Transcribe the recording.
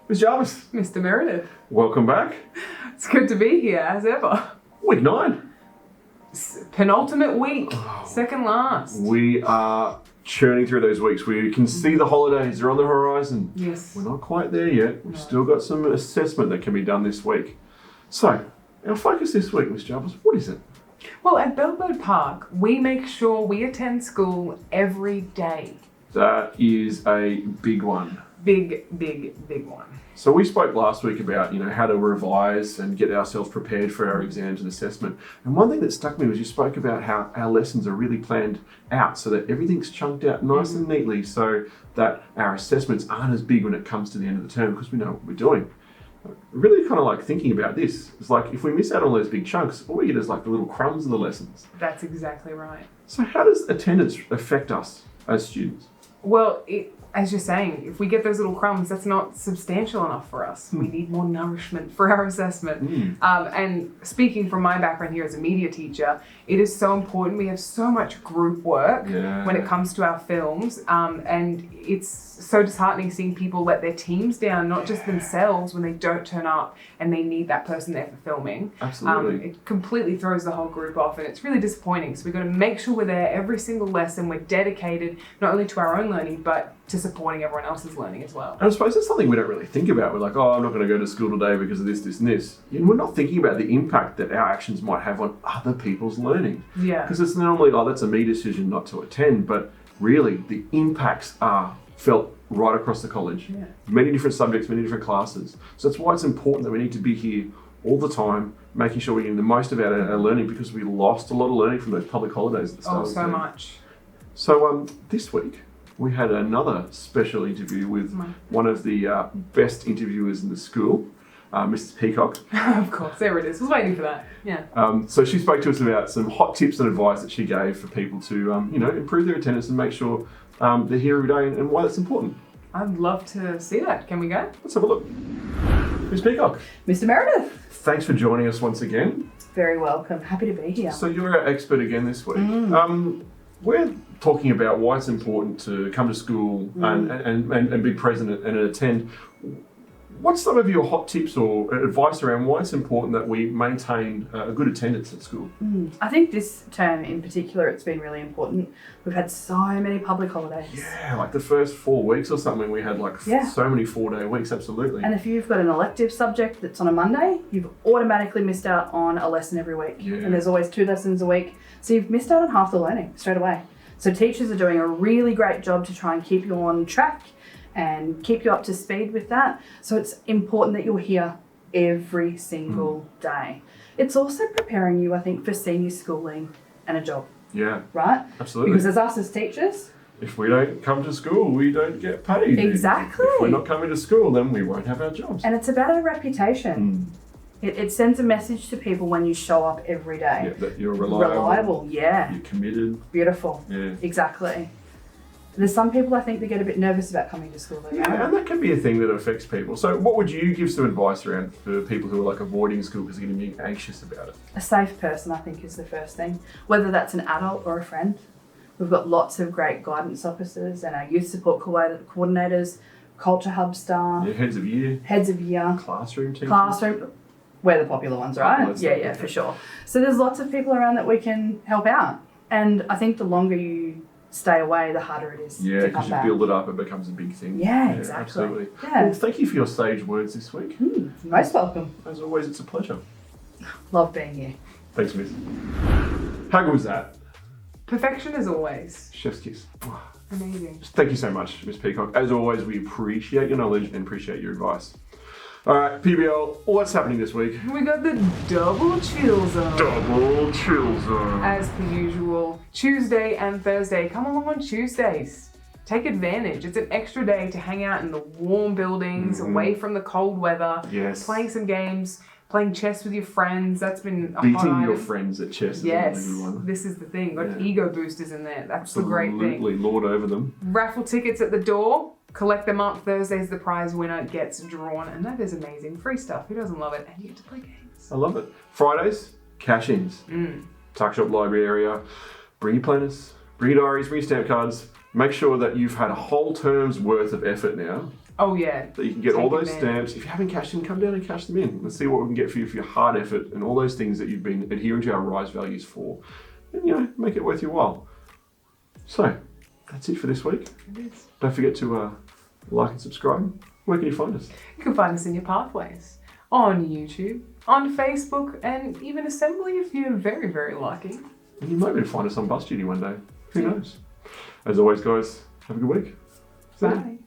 Ms. Jarvis. Mr. Meredith. Welcome back. It's good to be here, as ever. Week 9. Penultimate week, second last. We are churning through those weeks. We can see the holidays are on the horizon. Yes. We're not quite there yet. We've still got some assessment that can be done this week. So, our focus this week, Ms. Jarvis, what is it? Well, at Bellbird Park, we make sure we attend school every day. That is a big one. Big one. So we spoke last week about, how to revise and get ourselves prepared for our exams and assessment. And one thing that stuck me was you spoke about how our lessons are really planned out so that everything's chunked out nice and neatly so that our assessments aren't as big when it comes to the end of the term because we know what we're doing. Really kind of like thinking about this. It's like if we miss out on those big chunks, all we get is like the little crumbs of the lessons. That's exactly right. So how does attendance affect us as students? Well, as you're saying, if we get those little crumbs, that's not substantial enough for us. We need more nourishment for our assessment. And speaking from my background here as a media teacher, it is so important. We have so much group work when it comes to our films. And it's so disheartening seeing people let their teams down, not just themselves when they don't turn up and they need that person there for filming. Absolutely. It completely throws the whole group off and it's really disappointing. So we've got to make sure we're there every single lesson. We're dedicated not only to our own learning, but to supporting everyone else's learning as well. And I suppose that's something we don't really think about. We're like, I'm not going to go to school today because of this, this, and this. We're not thinking about the impact that our actions might have on other people's learning. Yeah. Because it's normally, that's a me decision not to attend, but really the impacts are felt right across the college. Yeah. Many different subjects, many different classes. So that's why it's important that we need to be here all the time, making sure we're getting the most of our learning because we lost a lot of learning from those public holidays at the start of the term. Much. So this week, we had another special interview with one of the best interviewers in the school, Mrs. Peacock. Of course, there it is. I was waiting for that. Yeah. So she spoke to us about some hot tips and advice that she gave for people to, improve their attendance and make sure they're here every day and why that's important. I'd love to see that. Can we go? Let's have a look. Ms. Peacock. Mr. Meredith. Thanks for joining us once again. Very welcome. Happy to be here. So you're our expert again this week. We're talking about why it's important to come to school and be present and attend. What's some of your hot tips or advice around why it's important that we maintain a good attendance at school? I think this term in particular, it's been really important. We've had so many public holidays. Yeah, like the first 4 weeks or something, we had so many 4-day weeks, absolutely. And if you've got an elective subject that's on a Monday, you've automatically missed out on a lesson every week. Yeah. And there's always 2 lessons a week. So you've missed out on half the learning straight away. So teachers are doing a really great job to try and keep you on track and keep you up to speed with that. So it's important that you're here every single day. It's also preparing you, I think, for senior schooling and a job. Yeah. Right? Absolutely. Because as us as teachers, if we don't come to school, we don't get paid. Exactly. If we're not coming to school, then we won't have our jobs. and it's about our reputation. It sends a message to people when you show up every day. Yeah, that you're reliable. Yeah. You're committed. Beautiful. Yeah. Exactly. There's some people I think that get a bit nervous about coming to school. Yeah, and that can be a thing that affects people. So what would you give some advice around for people who are avoiding school because they're going to be anxious about it? A safe person, I think, is the first thing. Whether that's an adult or a friend. We've got lots of great guidance officers and our youth support coordinators, culture hub staff. Yeah, heads of year. Classroom teachers. We're the popular ones, right? Well, Yeah, for sure. So there's lots of people around that we can help out. And I think the longer you stay away, the harder it is to Yeah, come because you back. build it up, it becomes a big thing. Yeah, exactly. Absolutely. Yeah. Well, thank you for your sage words this week. Most welcome. As always, it's a pleasure. Love being here. Thanks, Miss. How good was that? Perfection as always. Chef's kiss. Amazing. Thank you so much, Miss Peacock. As always, we appreciate your knowledge and appreciate your advice. All right, PBL, what's happening this week? We got the double chill zone. Double chill zone. As per usual, Tuesday and Thursday. Come along on Tuesdays. Take advantage. It's an extra day to hang out in the warm buildings, away from the cold weather. Yes. Playing some games, playing chess with your friends. That's been a hot Beating item. your friends at chess is Yes, a good one. this is the thing. Got Yeah. ego boosters in there. That's the great thing. Absolutely lord over them. Raffle tickets at the door. Collect them up. Thursday's the prize winner gets drawn. And that is amazing. Free stuff. Who doesn't love it? And you get to play games. I love it. Fridays, cash-ins. Tuck shop library area. Bring your planners, bring your diaries, bring your stamp cards. Make sure that you've had a whole term's worth of effort now Oh yeah. That you can get all Take those advantage. stamps. If you haven't cashed in, come down and cash them in. Let's see what we can get for you for your hard effort and all those things that you've been adhering to our RISE values for. And, you know, make it worth your while. So, that's it for this week. It is. Don't forget to like and subscribe. Where can you find us? You can find us in your pathways. On YouTube, on Facebook, and even Assembly if you're very, very lucky. And you might be able to find us on Bus Duty one day. Who knows? As always, guys, have a good week. See ya. Bye.